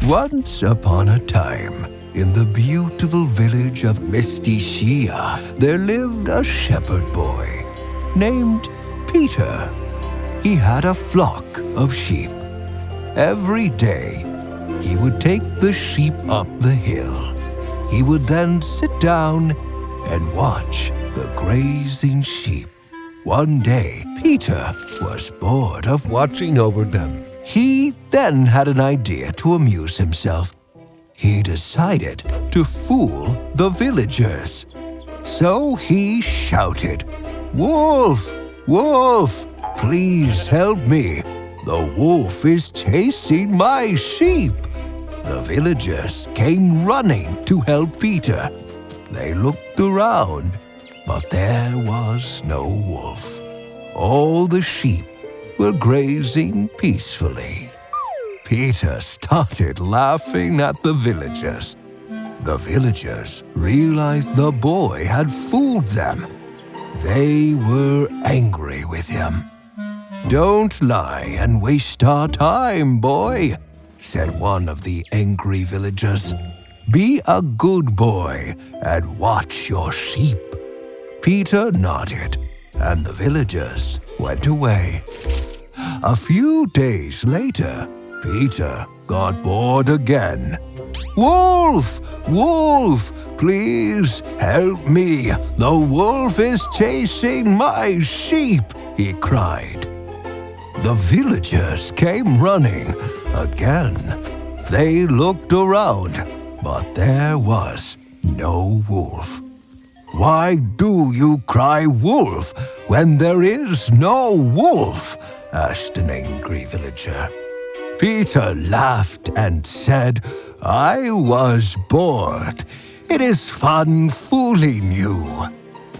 Once upon a time, in the beautiful village of Misty Shia, there lived a shepherd boy named Peter. He had a flock of sheep. Every day, he would take the sheep up the hill. He would then sit down and watch the grazing sheep. One day, Peter was bored of watching over them. He then had an idea to amuse himself. He decided to fool the villagers. So he shouted, "Wolf! Wolf! Please help me! The wolf is chasing my sheep!" The villagers came running to help Peter. They looked around, but there was no wolf. All the sheep were grazing peacefully. Peter started laughing at the villagers. The villagers realized the boy had fooled them. They were angry with him. "Don't lie and waste our time, boy," said one of the angry villagers. "Be a good boy and watch your sheep." Peter nodded, and the villagers went away. A few days later, Peter got bored again. "Wolf! Wolf! Please help me! The wolf is chasing my sheep!" he cried. The villagers came running again. They looked around, but there was no wolf. "Why do you cry wolf when there is no wolf?" asked an angry villager. Peter laughed and said, "I was bored. It is fun fooling you."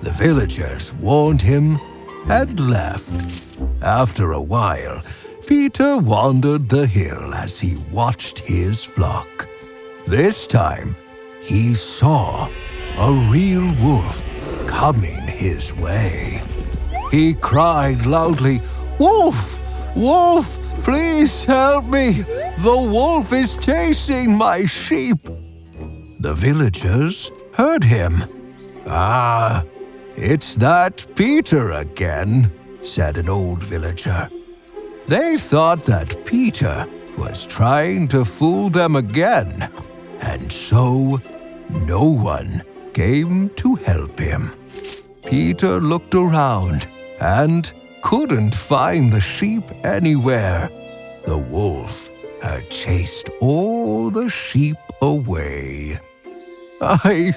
The villagers warned him and left. After a while, Peter wandered the hill as he watched his flock. This time, he saw a real wolf coming his way. He cried loudly, "Wolf! Wolf! Please help me! The wolf is chasing my sheep!" The villagers heard him. "Ah, it's that Peter again," said an old villager. They thought that Peter was trying to fool them again, and so no one came to help him. Peter looked around and couldn't find the sheep anywhere. The wolf had chased all the sheep away. "I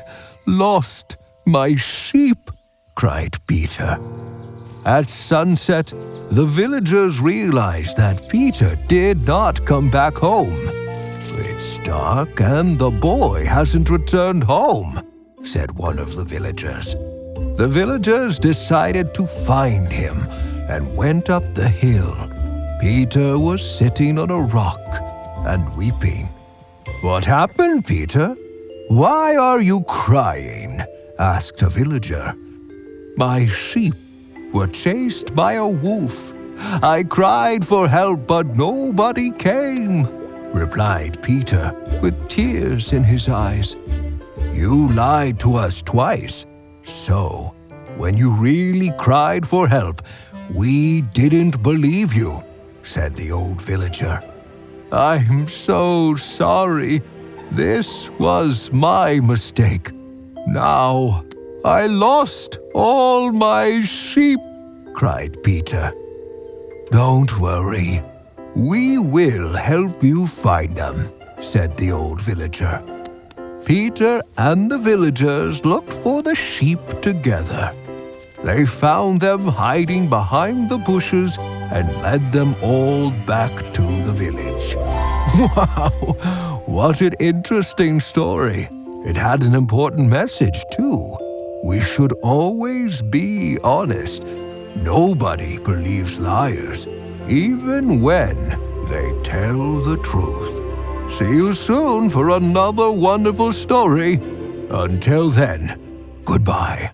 lost my sheep," cried Peter. At sunset, the villagers realized that Peter did not come back home. "It's dark and the boy hasn't returned home," said one of the villagers. The villagers decided to find him and went up the hill. Peter was sitting on a rock and weeping. "What happened, Peter? Why are you crying?" asked a villager. "My sheep were chased by a wolf. I cried for help, but nobody came," replied Peter with tears in his eyes. "You lied to us twice, so when you really cried for help, we didn't believe you," said the old villager. "I'm so sorry. This was my mistake. Now I lost all my sheep," cried Peter. "Don't worry. We will help you find them," said the old villager. Peter and the villagers looked for the sheep together. They found them hiding behind the bushes and led them all back to the village. Wow, what an interesting story. It had an important message, too. We should always be honest. Nobody believes liars, even when they tell the truth. See you soon for another wonderful story. Until then, goodbye.